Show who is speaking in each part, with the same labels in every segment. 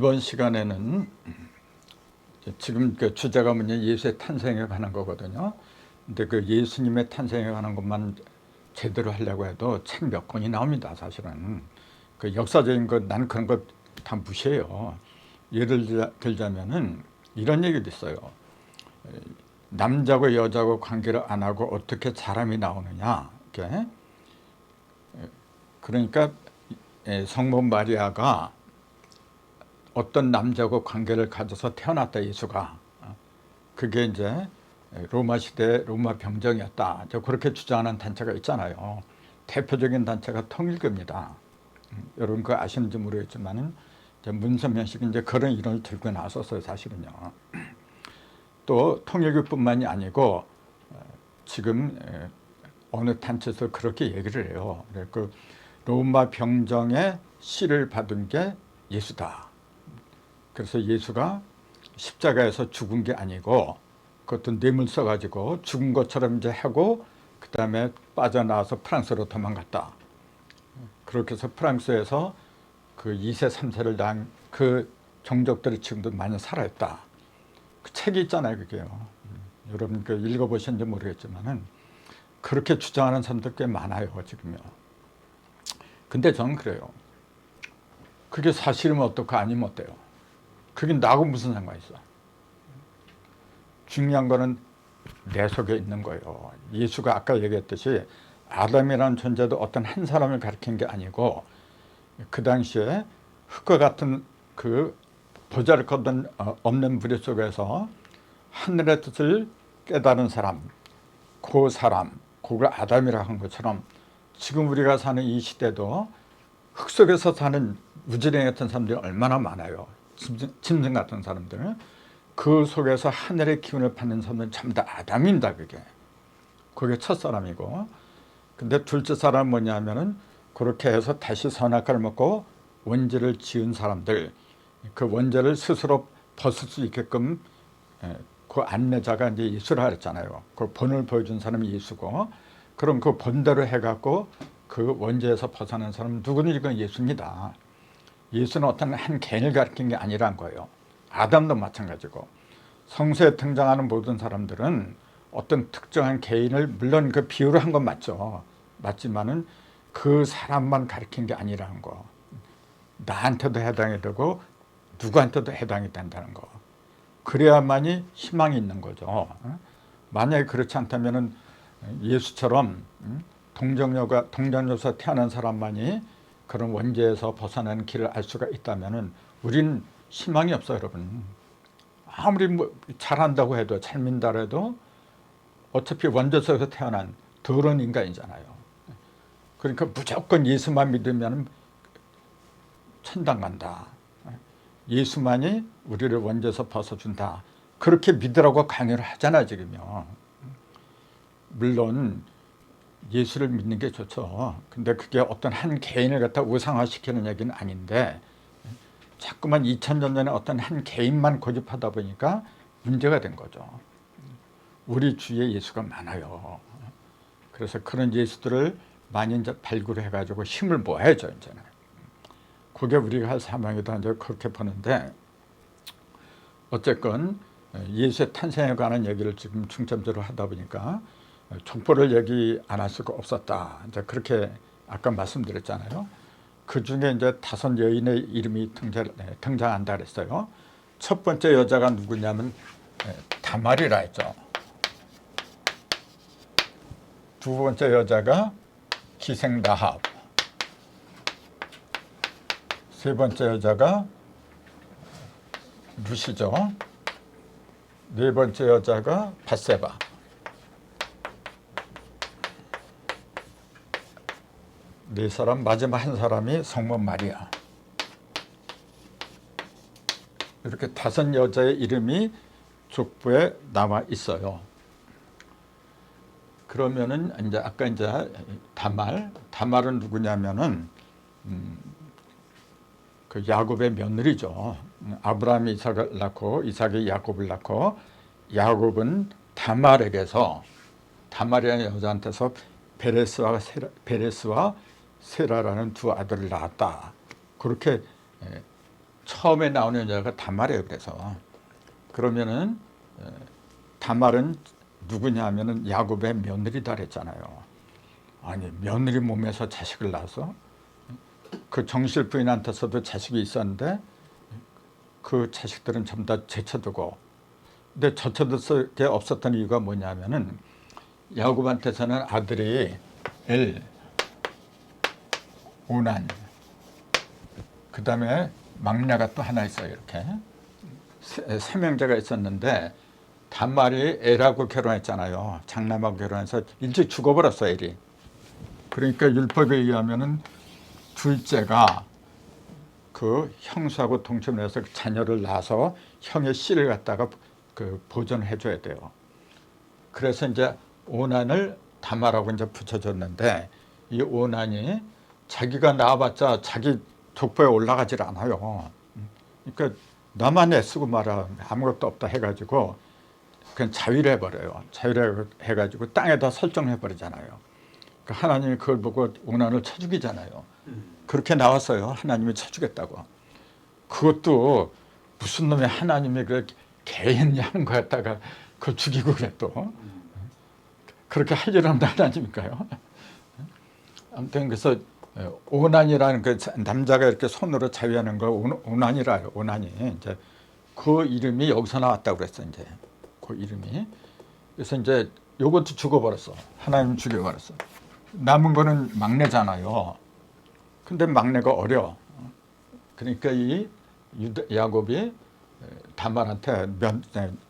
Speaker 1: 이번 시간에는 지금 그 주제가 뭐냐, 예수의 탄생에 관한 거거든요. 근데 그 예수님의 탄생에 관한 것만 제대로 하려고 해도 책 몇 권이 나옵니다. 사실은 그 역사적인 것 난 그런 거 다 무시해요. 예를 들자면은 이런 얘기도 있어요. 남자고 여자고 관계를 안 하고 어떻게 사람이 나오느냐. 이렇게. 그러니까 성모 마리아가 어떤 남자하고 관계를 가져서 태어났다, 예수가. 그게 이제 로마 시대 로마 병정이었다. 그렇게 주장하는 단체가 있잖아요. 대표적인 단체가 통일교입니다. 여러분 그거 아시는지 모르겠지만은 문선명식이 이제 그런 이론을 들고 나섰어요, 사실은요. 또 통일교뿐만이 아니고 지금 어느 단체에서 그렇게 얘기를 해요. 그 로마 병정의 씨를 받은 게 예수다. 그래서 예수가 십자가에서 죽은 게 아니고 그것도 뇌물 써가지고 죽은 것처럼 이제 하고 그 다음에 빠져나와서 프랑스로 도망갔다. 그렇게 해서 프랑스에서 그 2세 3세를 낳은 그 종족들이 지금도 많이 살아있다. 그 책이 있잖아요, 그게요. 여러분 그 읽어보셨는지 모르겠지만은 그렇게 주장하는 사람들 꽤 많아요, 지금요. 근데 저는 그래요. 그게 사실이면 어떻고 아니면 어때요? 그게 나하고 무슨 상관이 있어? 중요한 거는 내 속에 있는 거예요. 예수가 아까 얘기했듯이 아담이라는 존재도 어떤 한 사람을 가리킨 게 아니고 그 당시에 흙과 같은 그 보잘것없는 부류 속에서 하늘의 뜻을 깨달은 사람, 그걸 아담이라고 한 것처럼 지금 우리가 사는 이 시대도 흙 속에서 사는 무지랭이 같은 사람들이 얼마나 많아요. 짐승 같은 사람들. 그 속에서 하늘의 기운을 받는 사람들은 전부 다 아담입니다. 그게 첫사람이고. 근데 둘째 사람은 뭐냐면은 그렇게 해서 다시 선악과를 먹고 원죄를 지은 사람들, 그 원죄를 스스로 벗을 수 있게끔 그 안내자가 이제 예수라 그랬잖아요. 그 본을 보여준 사람이 예수고, 그럼 그 본대로 해갖고 그 원죄에서 벗어난 사람은 누구든지 그건 예수입니다. 예수는 어떤 한 개인을 가리킨 게 아니란 거예요. 아담도 마찬가지고. 성서에 등장하는 모든 사람들은 어떤 특정한 개인을, 물론 그 비유를 한 건 맞죠. 맞지만은 그 사람만 가리킨 게 아니라는 거. 나한테도 해당이 되고 누구한테도 해당이 된다는 거. 그래야만이 희망이 있는 거죠. 만약에 그렇지 않다면은 예수처럼 동정녀에서 태어난 사람만이 그런 원죄에서 벗어나는 길을 알 수가 있다면은 우린 희망이 없어요, 여러분. 아무리 뭐 잘한다고 해도, 잘 민다고 해도 어차피 원죄 속에서 태어난 더러운 인간이잖아요. 그러니까 무조건 예수만 믿으면 천당 간다. 예수만이 우리를 원죄에서 벗어준다. 그렇게 믿으라고 강요를 하잖아, 지금요. 물론 예수를 믿는 게 좋죠. 근데 그게 어떤 한 개인을 갖다 우상화시키는 얘기는 아닌데 자꾸만 2000년 전에 어떤 한 개인만 고집하다 보니까 문제가 된 거죠. 우리 주위에 예수가 많아요. 그래서 그런 예수들을 많이 이제 발굴해가지고 힘을 모아야죠, 이제는. 그게 우리가 할 사명이다, 이제 그렇게 보는데, 어쨌건 예수의 탄생에 관한 얘기를 지금 중점적으로 하다 보니까 족보를 얘기 안 할 수가 없었다. 이제 그렇게 아까 말씀드렸잖아요. 그 중에 이제 5 여인의 이름이 등장한다 그랬어요. 첫 번째 여자가 누구냐면 다말이라 했죠. 두 번째 여자가 기생라합. 세 번째 여자가 루시죠. 네 번째 여자가 밧세바. 네 사람, 마지막 한 사람이 성모 마리아. 이렇게 5 여자의 이름이 족보에 나와 있어요. 그러면은 이제 아까 이제 다말은 누구냐면은 그 야곱의 며느리죠. 아브라함이 이삭을 낳고 이삭이 야곱을 낳고 야곱은 다말이라는 여자한테서 베레스와 세라라는 2 아들을 낳았다. 그렇게 처음에 나오는 여자가 다말이에요. 그래서 그러면은 다말은 누구냐 하면은 야곱의 며느리다 그랬잖아요. 아니 며느리 몸에서 자식을 낳아서 그 정실 부인한테서도 자식이 있었는데 그 자식들은 전부 다 제쳐두고, 근데 제쳐둘 게 없었던 이유가 뭐냐면은 야곱한테서는 아들이 엘, 오난, 그 다음에 막내가 또 하나 있어요. 이렇게 세 명자가 있었는데 단말이 엘하고 결혼했잖아요. 장남하고 결혼해서 일찍 죽어버렸어 엘이. 그러니까 율법에 의하면은 둘째가 그 형수하고 동침을 해서 자녀를 낳아서 형의 씨를 갖다가 그 보존해 줘야 돼요. 그래서 이제 오난을 다말하고 이제 붙여줬는데 이 오난이 자기가 낳아봤자 자기 족보에 올라가질 않아요. 그러니까 나만 애쓰고 말아 아무것도 없다 해가지고 그냥 자위해버려요. 자위해가지고 땅에다 설정해버리잖아요. 그러니까 하나님이 그걸 보고 오난을 쳐 죽이잖아요. 그렇게 나왔어요. 하나님이 쳐 주겠다고. 그것도 무슨 놈의 하나님이 그 개인이 하는 거 갖다가 그걸 죽이고 그래 또. 그렇게 할 일은 없는 하나님일까요? 아무튼 그래서 오난이라는 그 남자가 이렇게 손으로 자위하는 거 오난이라요. 오난이 이제 그 이름이 여기서 나왔다고 그랬어. 이제 그 이름이. 그래서 이제 요것도 죽어버렸어. 하나님 죽여버렸어. 남은 거는 막내잖아요. 근데 막내가 어려. 그러니까 이 야곱이 다말한테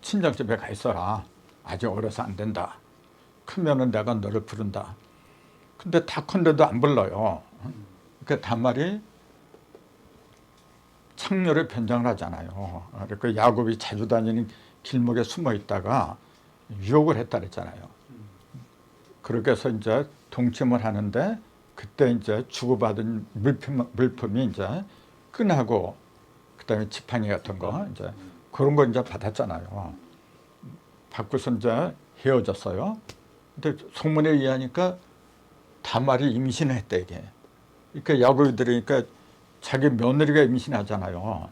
Speaker 1: 친정집에 가 있어라. 아직 어려서 안 된다. 크면은 내가 너를 부른다. 근데 다 컸는데도 안 불러요. 그러니까 다말이 창녀를 변장을 하잖아요. 그러니까 야곱이 자주 다니는 길목에 숨어 있다가 유혹을 했다 그랬잖아요. 그렇게 해서 이제 동침을 하는데 그때 이제 주고받은 물품이 이제 끈하고 그다음에 지팡이 같은 거 이제 그런 거 이제 받았잖아요. 받고서 이제 헤어졌어요. 근데 소문에 의하니까 다말이 임신을 했대 이게. 그러니까 야곱이 들으니까 자기 며느리가 임신하잖아요.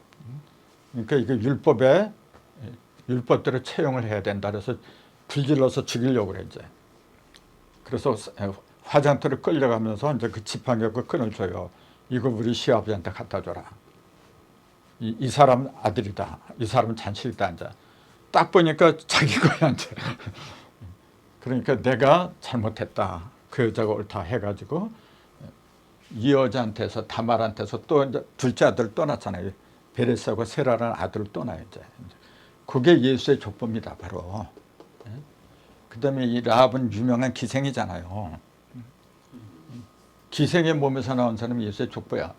Speaker 1: 그러니까 이게 율법대로 채용을 해야 된다. 그래서 불질러서 죽이려고 그래 이제. 그래서 화장터를 끌려가면서 이제 그 지팡이하고 끈을 줘요. 이거 우리 시아버지한테 갖다 줘라. 이 사람 아들이다. 이 사람은 잔치이다. 이제 딱 보니까 자기 거야 이제. 그러니까 내가 잘못했다. 그 여자가 옳다 해가지고 이 여자한테서 다말한테서 또 이제 둘째 아들을 떠났잖아요. 베레스하고 세라라는 아들을 떠나요 이제. 그게 예수의 족보입니다. 바로. 그다음에 이 라합은 유명한 기생이잖아요. 기생의 몸에서 나온 사람이 예수의 족보야.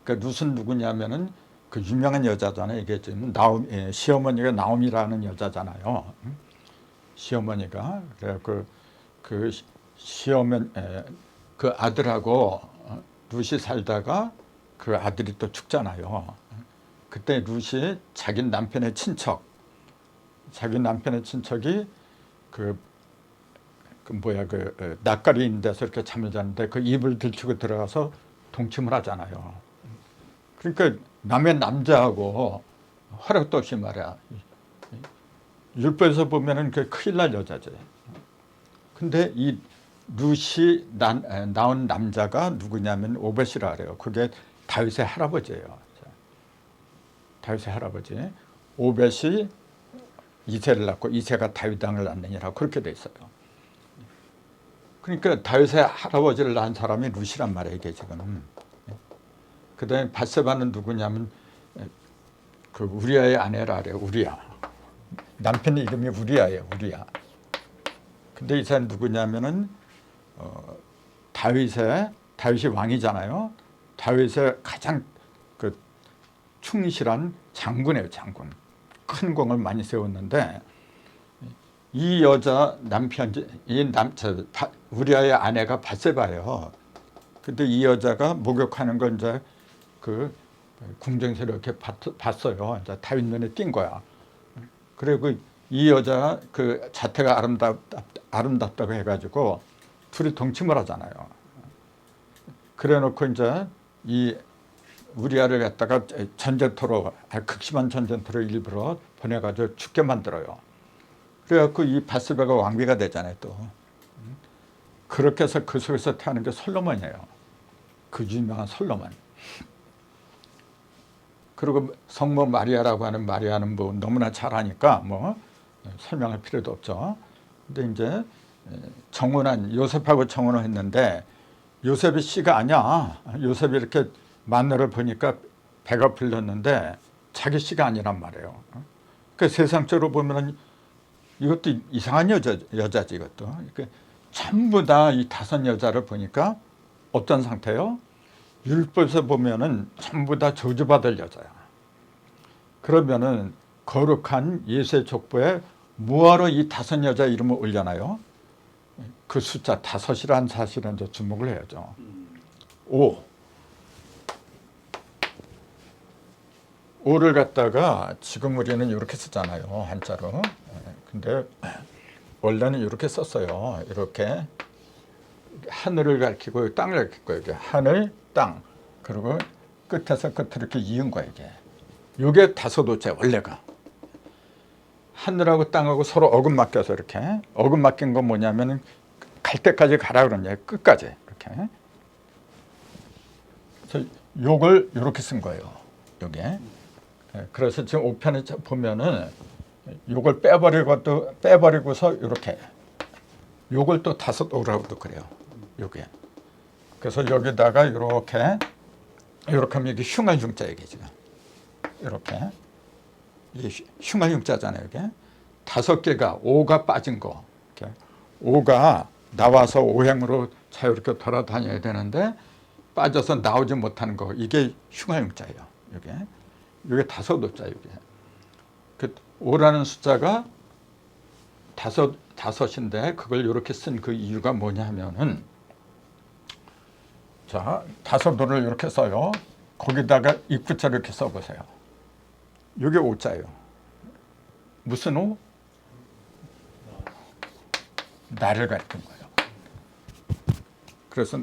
Speaker 1: 그러니까 룻은 누구냐면은 그 유명한 여자잖아요. 이게 지금 시어머니가 나옴이라는 여자잖아요. 시어머니가 그래 그 시어머니 그 아들하고 룻이 살다가 그 아들이 또 죽잖아요. 그때 룻이 자기 남편의 친척이 그 낯가리 있는 데서 이렇게 잠을 자는데 그 입을 들추고 들어가서 동침을 하잖아요. 그러니까 남의 남자하고 허락도 없이 말이야. 율법에서 보면은 그 큰일 날 여자지. 근데 이 룻이 낳은 남자가 누구냐면 오벳이라 그래요. 그게 다윗의 할아버지예요. 다윗의 할아버지. 오벳이 이새를 낳고 이새가 다윗 왕을 낳느니라 그렇게 돼 있어요. 그러니까 다윗의 할아버지를 낳은 사람이 룻이란 말이에요. 이게 지금. 그다음에 밧세바는 누구냐면 그 우리아의 아내라 그래요. 우리아. 남편 이름이 우리아예요. 우리아. 근데 이 사람 누구냐면은 다윗이 왕이잖아요. 다윗의 가장 그 충실한 장군이에요. 장군. 큰 공을 많이 세웠는데 이 여자 우리아의 아내가 밧세바예요. 근데 이 여자가 목욕하는 걸 이제 그 궁정에서 이렇게 봤어요. 이제 다윗 눈에 띈 거야. 그리고 이 여자 그 자태가 아름답다고 해가지고 둘이 동침을 하잖아요. 그래놓고 이제 이 우리아를 갖다가 전쟁터로 극심한 전쟁터로 일부러 보내가지고 죽게 만들어요. 그래갖고 이 바스바가 왕비가 되잖아요. 또 그렇게 해서 그 속에서 태어난 게 솔로몬이에요. 그 유명한 솔로몬. 그리고 성모 마리아라고 하는 마리아는 뭐 너무나 잘하니까 뭐 설명할 필요도 없죠. 근데 이제 정혼한 요셉하고 정혼을 했는데 요셉이 씨가 아니야. 요셉이 이렇게 마누라를 보니까 배가 불렀는데 자기 씨가 아니란 말이에요. 그 세상적으로 보면은 이것도 이상한 여자지 이것도. 그러니까 전부 다 이 5 여자를 보니까 어떤 상태요? 율법에서 보면은 전부 다 저주받을 여자야. 그러면은 거룩한 예수의 족보에 뭐하러 이 5 여자 이름을 올려놔요? 그 숫자 5이라는 사실은 이제 주목을 해야죠. 5를 갖다가 지금 우리는 이렇게 쓰잖아요. 한자로. 근데 원래는 이렇게 썼어요. 이렇게 하늘을 가리키고 땅을 가리키고 이게 하늘, 땅. 그리고 끝에서 끝으로 이렇게 이은 거예요. 이게 5호째 원래가. 하늘하고 땅하고 서로 어금 맡겨서 이렇게 어금 맡긴 건 뭐냐면 갈 때까지 가라 그런 얘기. 끝까지 이렇게. 그래서 요걸 이렇게 쓴 거예요. 요게. 그래서 지금 5편에 보면은 요걸 빼버리고서 이렇게 요걸 또 5호라고도 그래요. 요게. 그래서 여기다가 이렇게 하면 이게 흉활흉자 이게 지금 이렇게 이게 흉활흉자잖아요. 이게 5개가 5가 빠진 거. 이렇게 5가 나와서 오행으로 자유롭게 돌아다녀야 되는데 빠져서 나오지 못하는 거 이게 흉활흉자예요. 이게 5호자 이게. 그 5라는 숫자가 5인데 그걸 이렇게 쓴 그 이유가 뭐냐 하면은 자 5호를 이렇게 써요. 거기다가 입구자를 이렇게 써보세요. 이게 5자예요. 무슨 5? 나를 가리킨 거예요. 그래서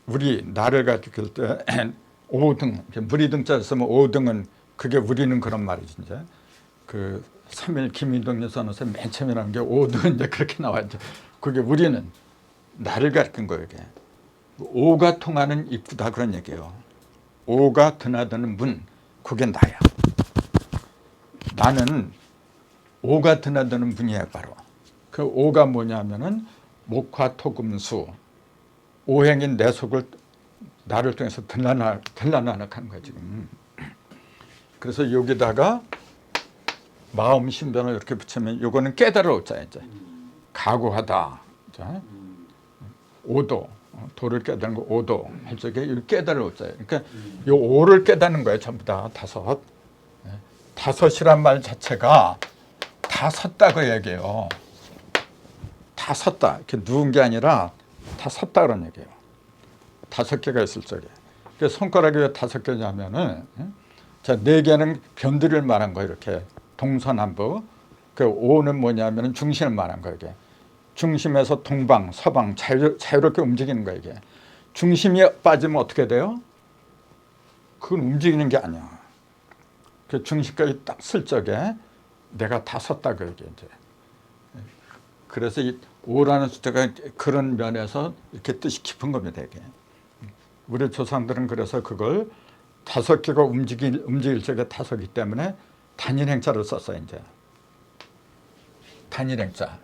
Speaker 1: 우리 나를 가리킬 때 5등, 무리등자를 쓰면 5등은 그게 우리는 그런 말이지 이제. 그 3일 김인동 여사노서 맨 처음이라는 게 5등은 이제 그렇게 나와죠. 그게 우리는 나를 가리킨 거예요. 이게 5가 통하는 입구다 그런 얘기예요. 5가 드나드는 문, 그게 나야. 나는 5가 드나드는 문이야 바로. 그 5가 뭐냐면은 목화토금수 오행인 내 속을 나를 통해서 들라나락하는 거야 지금. 그래서 여기다가 마음 신변을 이렇게 붙이면 요거는 깨달을 오자 이제 각오하다. 자, 5도 도를 깨닫는 거 5도 할 적에 깨달을 오자예요. 그러니까 요 5를 깨닫는 거예요 전부 다 5. 5이란 말 자체가 다 섰다고 얘기해요. 다 섰다. 이렇게 누운 게 아니라 다 섰다 그런 얘기예요. 5개가 있을 적에. 그래서 손가락이 왜 5개냐면은 자, 4개는 변두리를 말한 거예요. 이렇게 동서남북. 그 5는 뭐냐면은 중심을 말한 거예요. 이게. 중심에서 동방, 서방 자유롭게 움직이는 거예요. 이게. 중심이 빠지면 어떻게 돼요? 그건 움직이는 게 아니야. 그 중심까지 딱 쓸 적에 내가 다 섰다고 이게 이제. 그래서 이 5라는 숫자가 그런 면에서 이렇게 뜻이 깊은 겁니다. 이게. 우리 조상들은 그래서 그걸 5개가 움직일 적에 5이기 때문에 단일행자를 썼어요. 이제 단일행자.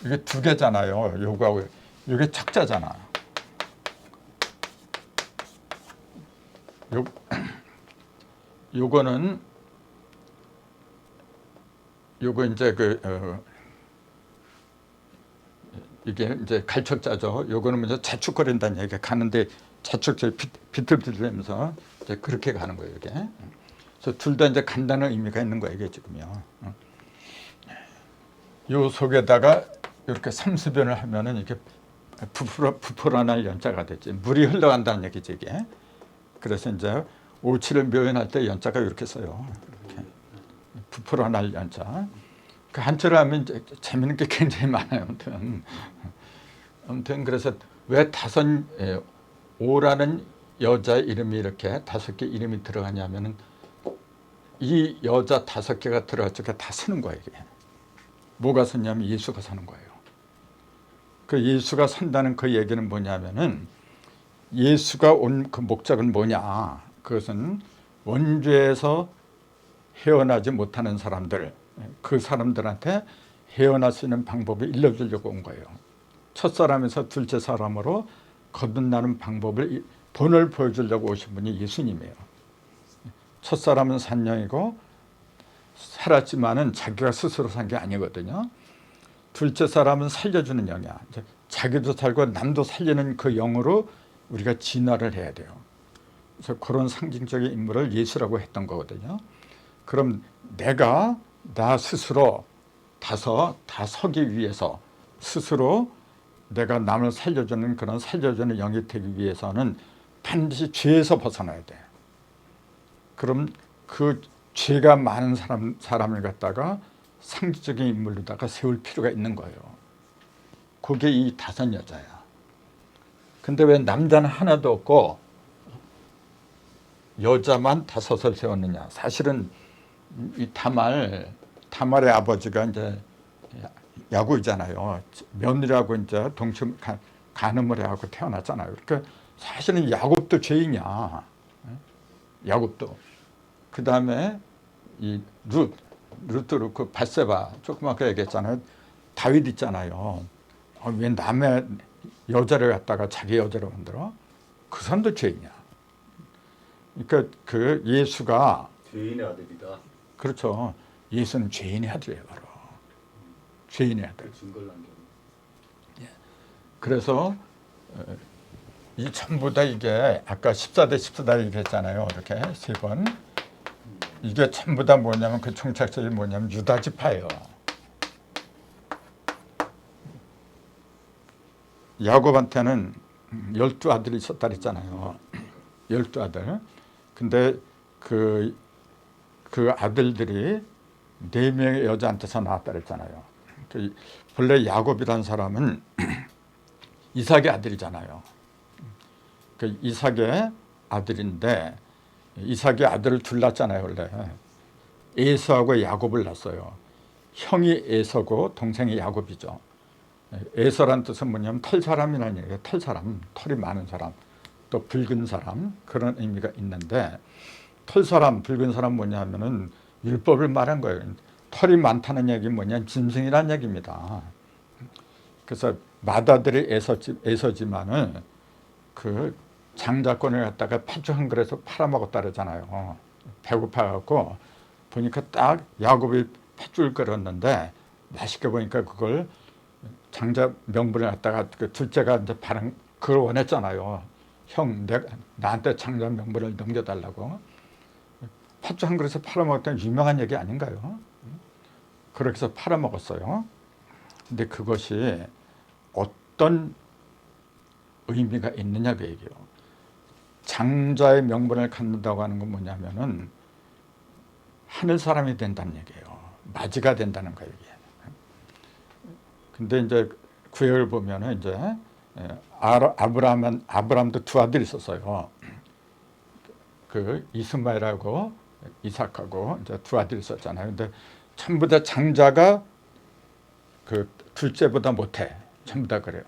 Speaker 1: 이게 2개잖아요. 요거하고 이게 척자잖아. 요거는 요거 이제 이게 이제 갈척자죠. 요거는 먼저 자축거린다는 얘기가 가는데 자축절 비틀비틀하면서 이제 그렇게 가는 거예요. 이게. 그래서 둘 다 이제 간다는 의미가 있는 거예요. 이게 지금요. 요 속에다가 이렇게 삼수변을 하면은 이렇게 부풀어날 연자가 됐지. 물이 흘러간다는 얘기지 이게. 그래서 이제 오치를 묘연할 때 연자가 이렇게 써요. 이렇게 부풀어날 연자. 그 한자로 하면 이제 재밌는 게 굉장히 많아요. 아무튼 그래서 왜 5라는 여자 이름이 이렇게 5개 이름이 들어가냐면은 이 여자 5개가 들어갈 적에 다 쓰는 거예요. 이게. 뭐가 썼냐면 예수가 사는 거예요. 그 예수가 산다는 그 얘기는 뭐냐면은 예수가 온 그 목적은 뭐냐? 그것은 원죄에서 헤어나지 못하는 사람들, 그 사람들한테 헤어날 수 있는 방법을 일러주려고 온 거예요. 첫사람에서 둘째 사람으로 거듭나는 방법을 본을 보여주려고 오신 분이 예수님이에요. 첫사람은 산영이고 살았지만은 자기가 스스로 산 게 아니거든요. 둘째 사람은 살려주는 영이야. 자기도 살고 남도 살리는 그 영으로 우리가 진화를 해야 돼요. 그래서 그런 상징적인 인물을 예수라고 했던 거거든요. 그럼 내가 나 스스로 다 서기 위해서 스스로 내가 남을 살려주는 그런 살려주는 영이 되기 위해서는 반드시 죄에서 벗어나야 돼. 그럼 그 죄가 많은 사람을 갖다가 상징적인 인물로다가 세울 필요가 있는 거예요. 그게 이 5 여자야. 근데 왜 남자는 하나도 없고 여자만 5을 세웠느냐? 사실은 이 다말의 아버지가 이제 야곱이잖아요. 며느리하고 이제 동침 간음을 해갖고 태어났잖아요. 그러니까 사실은 야곱도 죄인이야. 야곱도. 그 다음에 이 루트 그 밧세바 조그맣게 얘기했잖아요. 다윗 있잖아요. 왜 남의 여자를 갖다가 자기 여자로 만들어? 그 사람도 죄인이야. 그러니까 그 예수가
Speaker 2: 죄인의 아들이다.
Speaker 1: 그렇죠. 예수는 죄인의 아들이에요, 바로. 죄인의 아들.
Speaker 2: 증거를 남겨.
Speaker 1: 그래서 이 전부 다 이게 아까 14대 14다 얘기했잖아요. 이렇게 3번. 이게 전부 다 뭐냐면 그 총착적이 뭐냐면 유다 지파예요. 야곱한테는 12아들이 있었다 그랬잖아요. 12아들. 근데 그 아들들이 4명의 여자한테서 나왔다 그랬잖아요. 본래 야곱이라는 사람은 이삭의 아들이잖아요. 그 이삭의 아들인데 이삭의 아들을 둘 낳았잖아요. 원래 에서하고 야곱을 낳았어요. 형이 에서고 동생이 야곱이죠. 에서란 뜻은 뭐냐면 털사람이라는 얘기예요. 털사람, 털이 많은 사람, 또 붉은 사람, 그런 의미가 있는데 털사람, 붉은 사람 뭐냐면은 율법을 말한 거예요. 털이 많다는 얘기는 뭐냐면 짐승이라는 얘기입니다. 그래서 맏아들이 에서지만은 그 장자권을 갖다가 팥죽 한 그릇에서 팔아먹었다 그러잖아요. 배고파갖고 보니까 딱 야곱이 팥죽을 끓였는데 맛있게 보니까 그걸 장자 명분을 갖다가 그 둘째가 이제 그걸 원했잖아요. 형, 나한테 장자 명분을 넘겨달라고. 팥죽 한 그릇에 팔아먹었다는 유명한 얘기 아닌가요? 그렇게 해서 팔아먹었어요. 근데 그것이 어떤 의미가 있느냐 그 얘기예요. 장자의 명분을 갖는다고 하는 건 뭐냐면은 하늘 사람이 된다는 얘기예요. 마지가 된다는 거예요. 이게. 근데 이제 구약을 보면은 이제 아브라함도 2 아들이 있었어요. 그 이스마엘하고 이삭하고 이제 2 아들이 있었잖아요. 근데 전부 다 장자가 그 둘째보다 못해. 전부 다 그래요.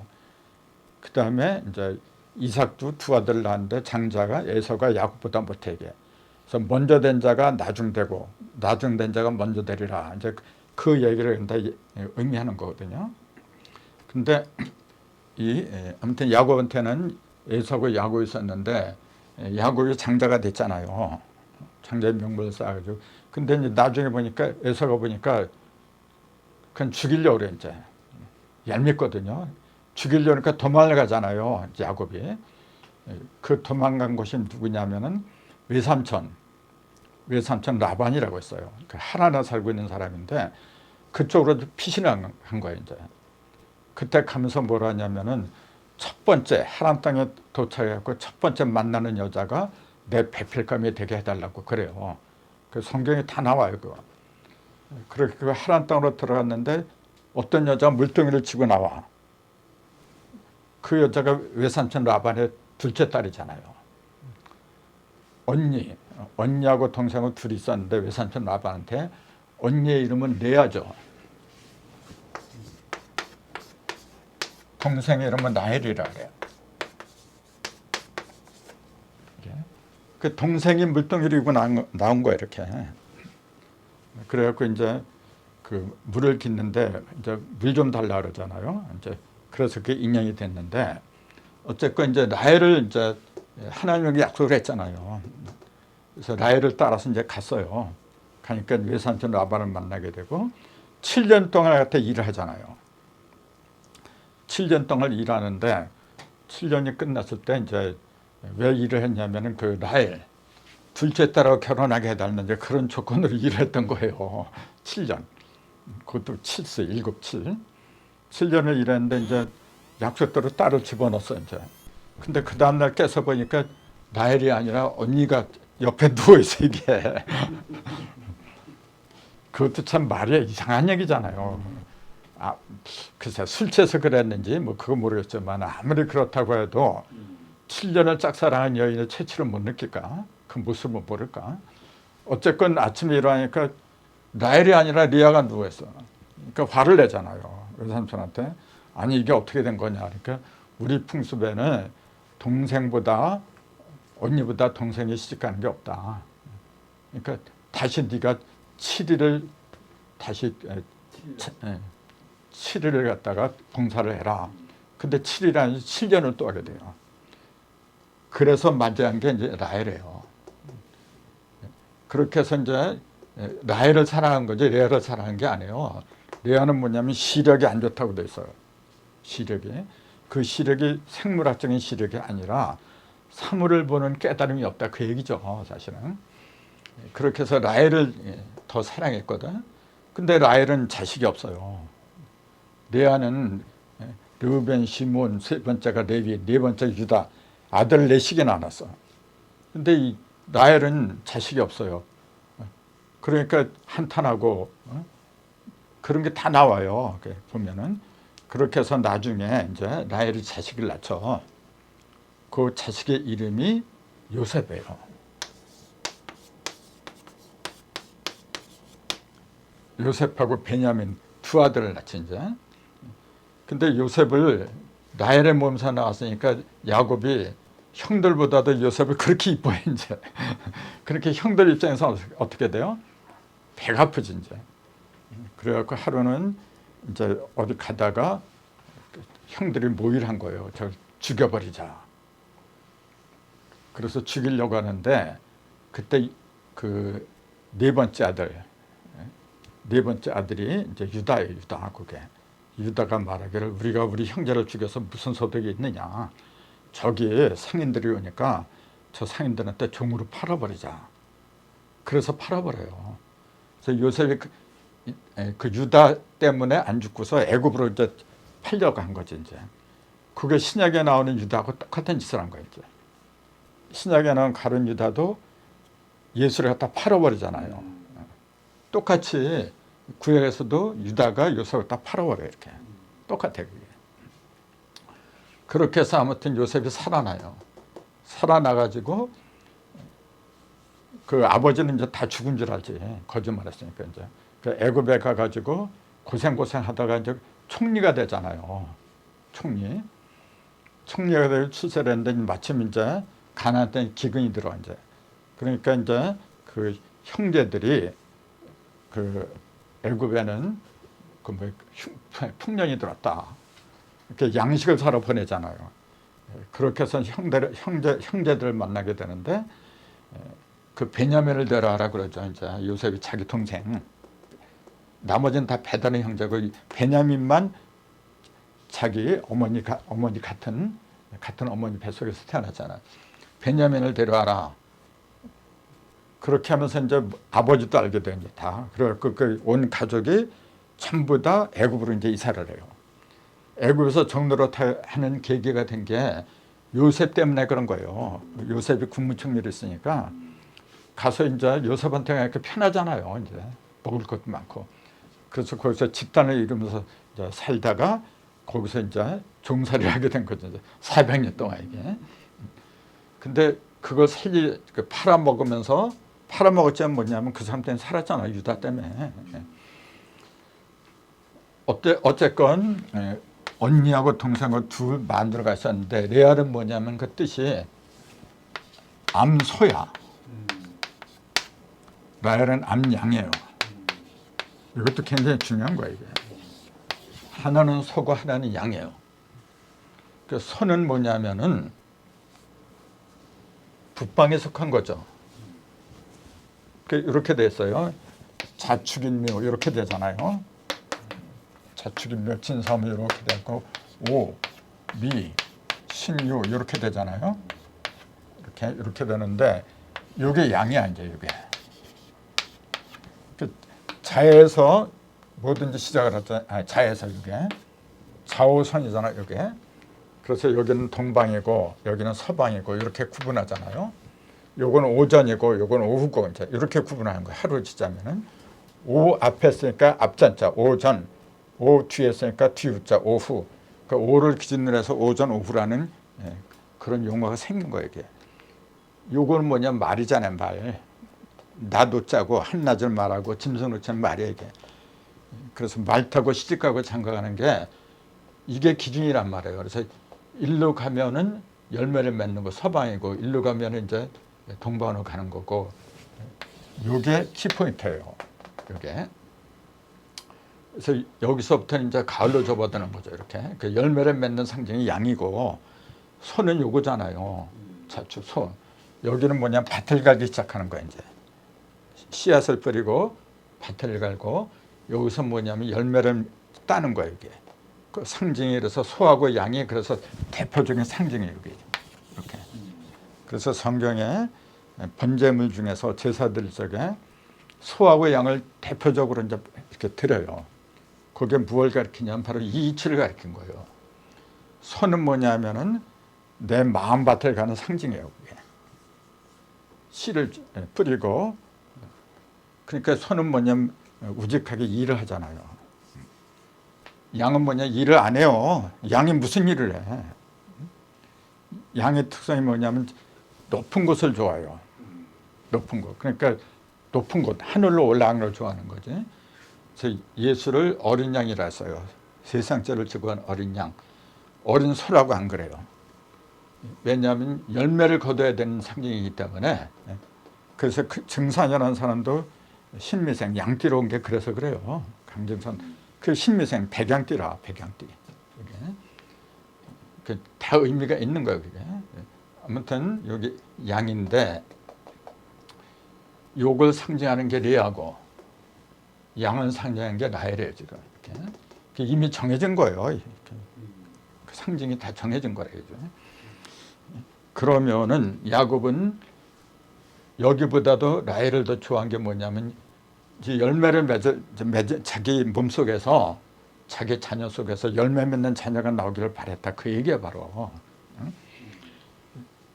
Speaker 1: 그 다음에 이제 이삭도 2 아들을 낳았는데 장자가 에서가 야곱보다 못해 이게. 그래서 먼저 된 자가 나중되고 나중된 자가 먼저 되리라. 이제 그 얘기를 다 의미하는 거거든요. 근데 아무튼 야곱한테는 에서하고 야곱이 있었는데 야곱이 장자가 됐잖아요. 장자의 명분을 쌓아가지고. 근데 이제 나중에 보니까 에서가 보니까 그냥 죽이려고 그래 이제. 얄밉거든요. 죽이려니까 도망을 가잖아요. 야곱이. 그 도망간 곳이 누구냐면은 외삼촌 라반이라고 했어요. 하나나 살고 있는 사람인데 그쪽으로 피신을 한 거예요. 이제. 그때 가면서 뭐라 하냐면은 첫 번째 하람 땅에 도착해갖고 첫 번째 만나는 여자가 내 배필감이 되게 해달라고 그래요. 그 성경에 다 나와요. 그거. 그렇게 그 하람 땅으로 들어갔는데 어떤 여자가 물동이를 치고 나와. 그 여자가 외삼촌 라반의 둘째 딸이잖아요. 언니하고 동생하고 둘이 있었는데 외삼촌 라반한테 언니의 이름은 레아죠. 동생의 이름은 라헬이라 그래요. 그 동생이 물동이를 입고 나온 거야 이렇게. 그래갖고 이제 그 물을 깃는데 이제 물 좀 달라 그러잖아요. 이제 그래서 그게 인연이 됐는데 어쨌건 이제 라헬을 이제 하나님에게 약속을 했잖아요. 그래서 라헬을 따라서 이제 갔어요. 가니까 외삼촌 라반을 만나게 되고 7년 동안 갖다 일을 하잖아요. 7년 동안 일하는데 7년이 끝났을 때 이제 왜 일을 했냐면은 그 라헬 둘째 딸하고 결혼하게 해달라는 이제 그런 조건으로 일을 했던 거예요. 7년. 그것도 7수, 7, 7. 7년을 일했는데 이제 약속대로 딸을 집어넣었어, 이제. 근데 그 다음날 깨서 보니까 라헬이 아니라 언니가 옆에 누워있어, 이게. 그것도 참 말이 이상한 얘기잖아요. 글쎄, 술 취해서 그랬는지 뭐 그거 모르겠지만 아무리 그렇다고 해도 7년을 짝사랑한 여인의 채취를 못 느낄까? 그 모습을 모를까? 어쨌건 아침에 일어나니까 라헬이 아니라 리아가 누워있어. 그러니까 화를 내잖아요. 외삼촌한테. 아니 이게 어떻게 된 거냐. 그러니까 우리 풍습에는 동생보다 언니보다 동생이 시집가는 게 없다. 그러니까 다시 네가 7일을 다시 7일을 갖다가 봉사를 해라. 근데 7일 아니라 7년을 또 하게 돼요. 그래서 맞이한 게 이제 라헬이에요. 그렇게 해서 이제 라헬을 사랑한 거지 레아를 사랑한 게 아니에요. 레아는 뭐냐면 시력이 안 좋다고 돼 있어요. 시력이. 그 시력이 생물학적인 시력이 아니라 사물을 보는 깨달음이 없다. 그 얘기죠, 사실은. 그렇게 해서 라헬을 더 사랑했거든. 근데 라헬은 자식이 없어요. 레아는 르우벤, 시몬, 세 번째가 레위, 네 번째 유다. 아들 넷씩이 낳았어. 근데 이 라헬은 자식이 없어요. 그러니까 한탄하고 그런 게 다 나와요. 보면은 그렇게 해서 나중에 이제 라헬이 자식을 낳죠. 그 자식의 이름이 요셉이에요. 요셉하고 베냐민 두 아들을 낳지 이제. 근데 요셉을 라헬의 몸에서 나왔으니까 야곱이 형들보다도 요셉을 그렇게 이뻐해 이제. 그렇게 형들 입장에서 어떻게 돼요? 배가 아프지 이제. 그래갖고 하루는 이제 어디 가다가 형들이 모의를 한 거예요. 저를 죽여버리자. 그래서 죽이려고 하는데 그때 그 네 번째 아들이 이제 유다예요. 유다. 그게 유다가 말하기를 우리가 우리 형제를 죽여서 무슨 소득이 있느냐. 저기 상인들이 오니까 저 상인들한테 종으로 팔아버리자. 그래서 팔아버려요. 그래서 요셉이 그 유다 때문에 안 죽고서 애굽으로 이제 팔려고 한 거지 이제. 그게 신약에 나오는 유다하고 똑같은 짓을 한 거예요. 이제. 신약에 나온 가룟 유다도 예수를 갖다 팔아버리잖아요. 똑같이 구약에서도 유다가 요셉을 다 팔아버려요. 이렇게 똑같아요. 그게. 그렇게 해서 아무튼 요셉이 살아나요. 살아나가지고 그 아버지는 이제 다 죽은 줄 알지. 거짓말했으니까 이제. 그 애굽에 가가지고 고생하다가 이제 총리가 되잖아요. 총리가 되고 출세를 했는데 마침 이제 가나안 땅에 기근이 들어 이제. 그러니까 이제 그 형제들이 그 애굽에는 그 뭐 풍년이 들었다. 이렇게 양식을 사러 보내잖아요. 그렇게 해서 형제들을 만나게 되는데 그 베냐민을 데려와라 그러죠. 이제 요셉이 자기 동생. 나머지는 다 배다른 형제고 베냐민만 자기 어머니 같은 어머니 뱃속에서 태어났잖아. 베냐민을 데려와라. 그렇게 하면서 이제 아버지도 알게 된 게 다. 그래갖고 그 온 가족이 전부 다 애굽으로 이제 이사를 해요. 애굽에서 종로로 하는 계기가 된 게 요셉 때문에 그런 거예요. 요셉이 국무총리를 했으니까 가서 이제 요셉한테 가니까 편하잖아요. 이제 먹을 것도 많고. 그래서 거기서 집단을 이루면서 이제 살다가 거기서 이제 종살이를 하게 된 거죠. 이제 400년 동안 이게. 근데 그걸 팔아먹었지만 뭐냐면 그 사람 때문에 살았잖아. 유다 때문에. 어쨌건 언니하고 동생하고 둘 만들어 갔었는데 레알은 뭐냐면 그 뜻이 암소야. 라헬은 암양이에요. 이것도 굉장히 중요한 거예요. 이게. 하나는 소고 하나는 양이에요. 그 소는 뭐냐면은 북방에 속한 거죠. 이렇게 됐어요. 자축인묘 이렇게 되잖아요. 자축인묘 진사무 이렇게 되고 오, 미, 신유 이렇게 되잖아요. 이렇게 되는데 이게 양이야 이제 이게. 자에서 뭐든지 시작을 하잖아요. 자에서 이게 좌우선이잖아 이게. 그래서 여기는 동방이고 여기는 서방이고 이렇게 구분하잖아요. 요건 오전이고 요건 오후고 이제 이렇게 구분하는 거예요. 하루 지자면은 오 앞에 쓰니까 앞잔자 오전, 오 뒤에 쓰니까 뒤우자 오후. 그 오를 기준으로 해서 오전 오후라는 그런 용어가 생긴 거예요. 이게. 요거는 뭐냐면 말이잖아요. 말. 나도자고 한낮을 말하고 짐승 놓자는 말이에요. 이게. 그래서 말 타고 시집가고 장가가는 게 이게 기준이란 말이에요. 그래서 일로 가면은 열매를 맺는 거 서방이고 일로 가면은 이제 동방으로 가는 거고 이게 키포인트예요. 이게. 그래서 여기서부터는 이제 가을로 접어드는 거죠. 이렇게 그 열매를 맺는 상징이 양이고 소는 요거잖아요. 자축 소. 여기는 뭐냐면 밭을 갈기 시작하는 거예요. 이제 씨앗을 뿌리고 밭을 갈고 여기서 뭐냐면 열매를 따는 거예요. 이게. 그 상징이 그래서 소하고 양이 그래서 대표적인 상징이에요. 이게. 이렇게. 그래서 성경에 번제물 중에서 제사들 속에 소하고 양을 대표적으로 이제 이렇게 드려요. 그게 무엇을 가리키냐면 바로 이 이치를 가리킨 거예요. 소는 뭐냐면은 내 마음밭을 가는 상징이에요. 그게. 씨를 뿌리고 그러니까 소는 뭐냐면 우직하게 일을 하잖아요. 양은 뭐냐 일을 안 해요. 양이 무슨 일을 해. 양의 특성이 뭐냐면 높은 곳을 좋아해요. 높은 곳. 그러니까 높은 곳, 하늘로 올라가는 걸 좋아하는 거지. 그래서 예수를 어린 양이라 했어요. 세상죄를 지고 한 어린 양. 어린 소라고 안 그래요. 왜냐하면 열매를 거둬야 되는 상징이기 때문에. 그래서 그 증산이라는 사람도 신미생, 양띠로 온 게 그래서 그래요. 강정선. 그 신미생, 백양띠라, 백양띠. 그게 다 의미가 있는 거예요, 그게. 아무튼 여기 양인데 요걸 상징하는 게 레아고 양은 상징하는 게 라헬이에요, 지금. 이렇게. 이미 정해진 거예요. 이렇게. 그 상징이 다 정해진 거래요. 그러면은 야곱은 여기보다도 라헬을 더 좋아한 게 뭐냐면 이제 열매를 자기 몸속에서 자기 자녀 속에서 열매 맺는 자녀가 나오기를 바랬다. 그 얘기야 바로.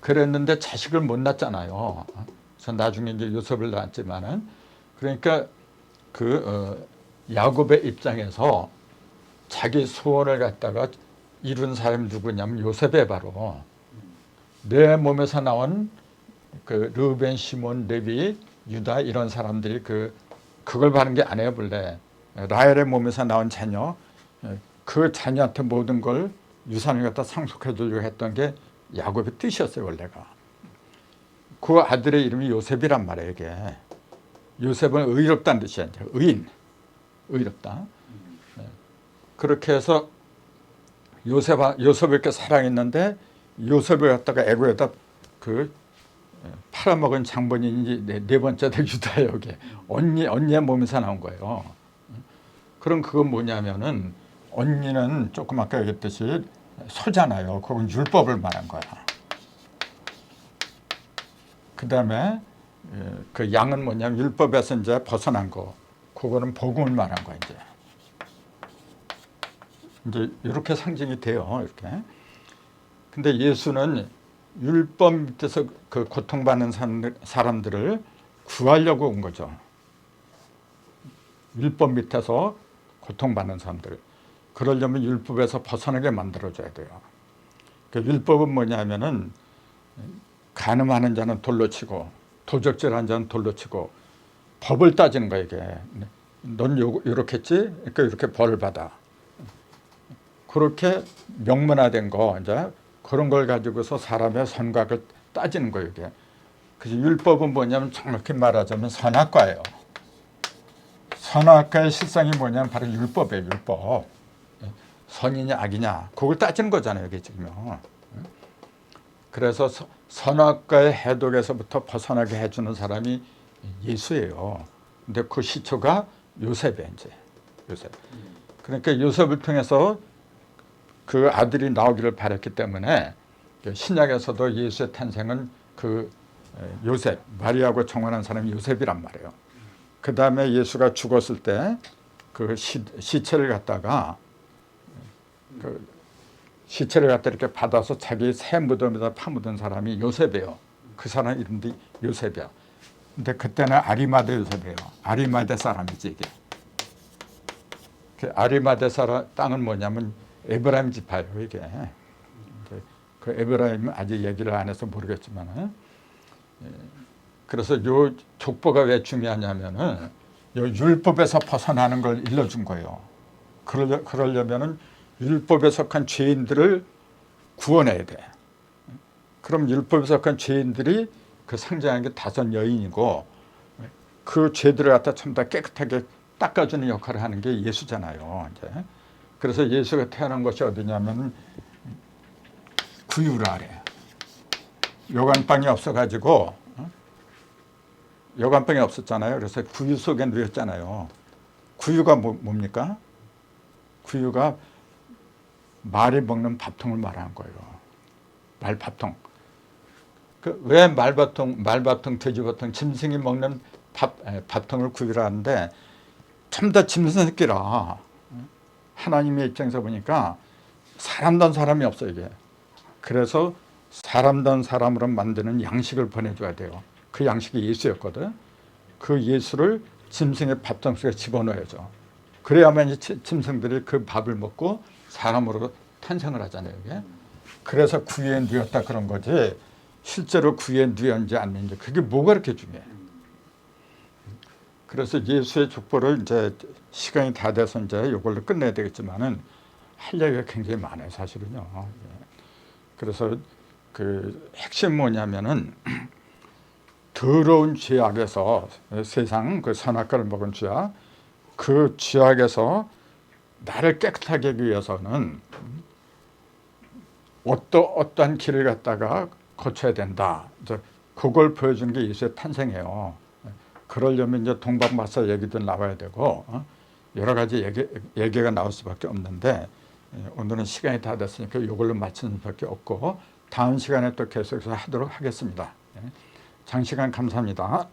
Speaker 1: 그랬는데 자식을 못 낳았잖아요. 그래서 나중에 이제 요셉을 낳았지만은 그러니까 야곱의 입장에서 자기 소원을 갖다가 이룬 사람이 누구냐면 요셉이 바로 내 몸에서 나온 그 르벤, 시몬, 레위, 유다 이런 사람들이 그걸 바른 게 아니에요, 본래. 라헬의 몸에서 나온 자녀, 그 자녀한테 모든 걸 유산을 갖다 상속해 주려고 했던 게 야곱의 뜻이었어요, 원래가. 그 아들의 이름이 요셉이란 말이에요, 이게. 요셉은 의롭다는 뜻이야, 이제. 의인. 의롭다. 그렇게 해서 요셉을 이렇게 사랑했는데 요셉을 갖다가 애고에다 팔아먹은 장본인이 네 번째도 유다예요, 이게. 언니의 몸에서 나온 거예요. 그럼 그건 뭐냐면은 언니는 조금 아까 얘기했듯이 소잖아요. 그건 율법을 말한 거야. 그 다음에 그 양은 뭐냐면 율법에서 이제 벗어난 거. 그거는 복음을 말한 거야, 이제 이렇게 상징이 돼요, 이렇게. 근데 예수는 율법 밑에서 그 고통받는 사람들을 구하려고 온 거죠. 율법 밑에서 고통받는 사람들. 그러려면 율법에서 벗어나게 만들어줘야 돼요. 그 율법은 뭐냐면은 간음하는 자는 돌로 치고 도적질하는 자는 돌로 치고 법을 따지는 거야 이게. 넌 요렇게 했지? 그러니까 이렇게 벌을 받아. 그렇게 명문화된 거 이제 그런 걸 가지고서 사람의 선각을 따지는 거예요 이게. 그래서 율법은 뭐냐면 정확히 말하자면 선악과예요. 선악과의 실상이 뭐냐면 바로 율법이에요. 율법. 선이냐 악이냐 그걸 따지는 거잖아요 이게 지금요. 그래서 선악과의 해독에서부터 벗어나게 해주는 사람이 예수예요. 근데 그 시초가 요셉이에요 이제. 요셉. 그러니까 요셉을 통해서 그 아들이 나오기를 바랐기 때문에 신약에서도 예수의 탄생은 그 요셉, 마리아하고 정혼한 사람이 요셉이란 말이에요. 그 다음에 예수가 죽었을 때 그 시체를 갖다가 이렇게 받아서 자기 새 무덤에다 파묻은 사람이 요셉이에요. 그 사람 이름도 요셉이야. 근데 그때는 아리마대 요셉이에요. 아리마대 사람이지 이게. 그 아리마대 사람 땅은 뭐냐면 에브라임 지파예요 이게. 그 에브라임은 아직 얘기를 안 해서 모르겠지만, 그래서 요 족보가 왜 중요하냐면은 요 율법에서 벗어나는 걸 일러준 거예요. 그러려면은 율법에 속한 죄인들을 구원해야 돼. 그럼 율법에 속한 죄인들이 그 상징하는 게 5 여인이고 그 죄들을 갖다 참 다 깨끗하게 닦아주는 역할을 하는 게 예수잖아요. 이제. 그래서 예수가 태어난 것이 어디냐면 구유라 그래. 요간방이 없어가지고 요간방이 없었잖아요. 그래서 구유 속에 누웠잖아요. 구유가 뭡니까? 구유가 말이 먹는 밥통을 말하는 거예요. 말밥통. 왜 말밥통, 돼지밥통, 짐승이 먹는 밥통을 구유라 하는데 참 다 짐승 새끼라. 하나님의 입장에서 보니까 사람다운 사람이 없어 이게. 그래서 사람다운 사람으로 만드는 양식을 보내줘야 돼요. 그 양식이 예수였거든. 그 예수를 짐승의 밥통 속에 집어넣어야죠. 그래야만 짐승들이 그 밥을 먹고 사람으로 탄생을 하잖아요. 이게. 그래서 구유에 누웠다 그런 거지 실제로 구유에 누웠는지 안 누웠는지 그게 뭐가 그렇게 중요해. 그래서 예수의 족보를 이제 시간이 다 돼서 이제 이걸로 끝내야 되겠지만은 할 얘기가 굉장히 많아요 사실은요. 그래서 그 핵심 뭐냐면은 더러운 죄악에서 세상 그 선악과를 먹은 죄악 그 죄악에서 나를 깨끗하게 하기 위해서는 어떠한 길을 갖다가 거쳐야 된다. 이제 그걸 보여주는 게 예수의 탄생이에요. 그러려면 이제 동방박사 얘기도 나와야 되고 여러 가지 얘기가 나올 수밖에 없는데 오늘은 시간이 다 됐으니까 이걸로 마치는 수밖에 없고 다음 시간에 또 계속해서 하도록 하겠습니다. 장시간 감사합니다.